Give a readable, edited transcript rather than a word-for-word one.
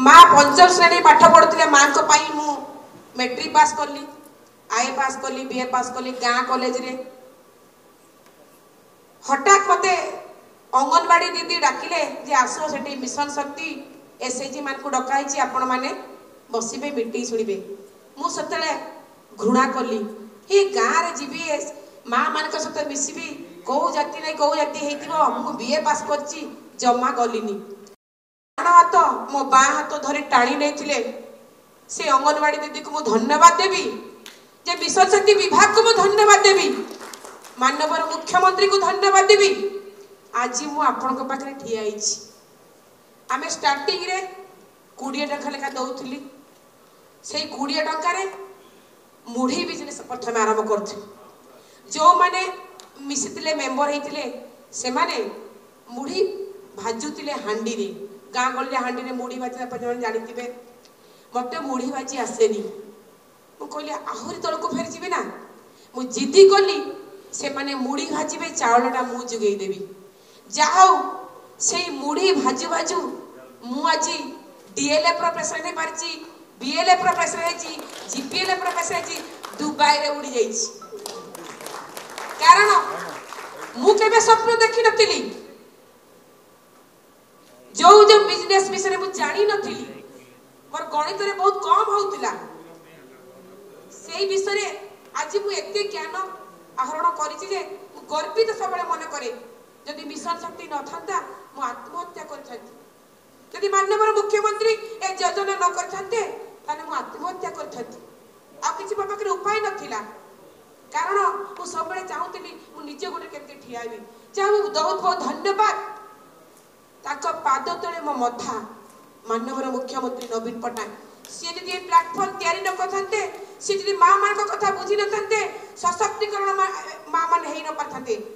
माँ पंचम श्रेणी पाठ पढ़ुले माँ को पाई मु मैट्रिक पास कली आए पास कली बीए पास कली गाँ कॉलेज रे हठात मते अंगनवाड़ी दीदी डाकिले जे आसो सेठी मिशन शक्ति एसएचजी मान को डकाई आपण माने बसिबे मीटिंग सुनिबे मु सतले घृणा कली हे गाँ रे जीबी माँ मान सहित मिसबी कौ जाति नहीं कौ जाति हेतिबो मु बीए पास करची जमा गलिनी हाथ मो बा हाथ धरी टाणी नहीं से अंगनवाड़ी दीदी को मु धन्यवाद देवी जे मिशन शक्ति विभाग को मु धन्यवाद देवी माननीय मुख्यमंत्री को धन्यवाद देवी आज मु आपण पाखे ठिया आमे स्टार्टिंग रे 20 टंका लेखा दौली से 20 टंकार मुढ़ी बिजनेस प्रथम आरंभ कर जो माने मिसिले मेंबर होते से माने मुढ़ी भाजुले हांडी रे गाँ गली हांडी रे मुढ़ी भाजी जानी मत मुढ़ी भाजी आसेनी मुझे आहरी तौक फेर जी ना मुझे जिद्दी कली से माने मुढ़ी भाजबे चाउलटा मु जुगेदेवी जाओ से मुढ़ी भाजु भाजु मु आज डीएलएफ प्रोफेसर नहीं पारची बीएलएफ प्रोफेसर है जीपीएलएफ प्रोफेसर है दुबई रे उड़ी जाई कारण मु केबे स्वप्न देखि नथिली जो जो बिजनेस विषय मु जानी नथिली मोर गणित रे बहुत कम होउतिला सेही विषय आज मु एते ज्ञान आहरण करिछि जे मु गर्वित सबले मन करे जदि मिशन शक्ति न थांता मु आत्महत्या करथांती जदि माननीय मुख्यमंत्री ए योजना न करथांते ताने मु आत्महत्या करथांती आ किछि मो पाखरे उपाय नथिला कारण मु सबले चाहूतिली मु निजे गोटे केते ठियाबी चाहू बहुत बहुत धन्यवाद ताको पाद तळे मो मथा माननीय मुख्यमंत्री नवीन पटनायक सी जदि प्लेटफॉर्म तैयारी न करथांते सी जदि माँ मान कथा बुझी न थांते सशक्तिकरण माँ मान हेई न पारथांते